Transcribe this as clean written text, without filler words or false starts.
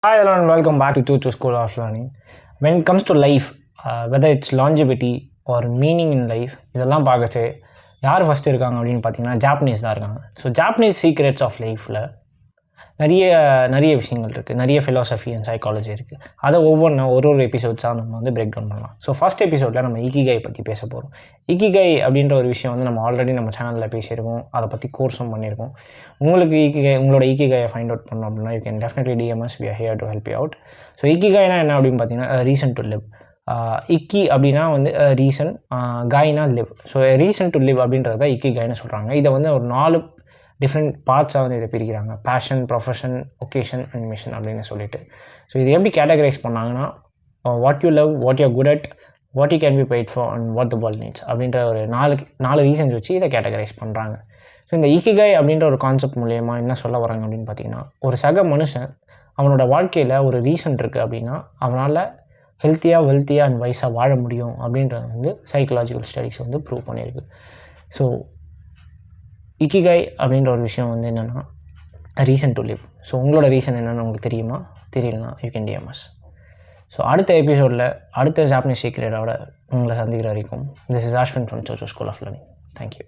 Hi everyone, welcome back to Chuchu School of Learning. When it comes to life, whether it's longevity or meaning in life, இதெல்லாம் பார்க்கச்சு யார் first இருக்காங்க அப்படின்னு பார்த்தீங்கன்னா Japanese தான் இருக்காங்க. So Japanese secrets of லைஃப்பில் நிறைய விஷயங்கள் இருக்குது, நிறைய ஃபிலாசபி அண்ட் சைக்காலஜி இருக்குது. அதை ஒவ்வொன்றா ஒரு எபிசோட்ஸாக நம்ம வந்து பிரேக் டவுன் பண்ணலாம். ஸோ ஃபஸ்ட் எபிசோடில் நம்ம இக்கிகை பற்றி பேச போகிறோம். இக்கிகை அப்படின்ற ஒரு விஷயம் வந்து நம்ம ஆல்ரெடி நம்ம சேனலில் பேசியிருக்கோம், அதை பற்றி கோர்ஸும் பண்ணியிருக்கோம். உங்களுக்கு உங்களோட இக்கிகையை ஃபைண்ட் அவுட் பண்ணணும் அப்படின்னா you can definitely DM us, we are here to help you out. So இக்கிகைனா என்ன அப்படின்னு பார்த்தீங்கன்னா ரீசன் டு லிவ். இக்கி அப்படின்னா வந்து ரீசன், காய்னா live. So reason to live அப்படின்றத இக்கிகைன்னு சொல்கிறாங்க. இதை வந்து ஒரு 4 டிஃப்ரெண்ட் பார்ட்ஸாக வந்து இதை பிரிக்கிறாங்க. Passion, profession, vocation and mission அப்படின்னு சொல்லிட்டு. ஸோ இது எப்படி கேட்டகரைஸ் பண்ணாங்கன்னா what you love, what you good at, what you can be paid for and what the world needs அப்படின்ற ஒரு 4 ரீசன்ஸ் வச்சு இதை கேட்டகரைஸ் பண்ணுறாங்க. ஸோ இந்த இக்கிகை அப்படின்ற ஒரு கான்செப்ட் மூலயமா என்ன சொல்ல வராங்க அப்படின்னு பார்த்தீங்கன்னா, ஒரு சக மனுஷன் அவனோட வாழ்க்கையில் ஒரு ரீசன் இருக்குது அப்படின்னா அவனால் ஹெல்த்தியாக, வெல்த்தியாக அண்ட் வைஸாக வாழ முடியும் அப்படின்றது வந்து சைக்கலாஜிக்கல் ஸ்டடீஸ் வந்து ப்ரூவ் பண்ணியிருக்கு. ஸோ இக்கிகை அப்படின்ற ஒரு விஷயம் வந்து என்னென்னா ரீசன் டு லிவ். ஸோ உங்களோட ரீசன் என்னென்னு உங்களுக்கு தெரியுமா? தெரியலனா யூ கேன் டிஎம்எஸ். ஸோ அடுத்த எபிசோடில் அடுத்த ஜாப்பனீஸ் சீக்ரெட்டோட உங்களை சந்திக்கிற வரைக்கும் this is Ashwin from Socho school of learning. Thank you.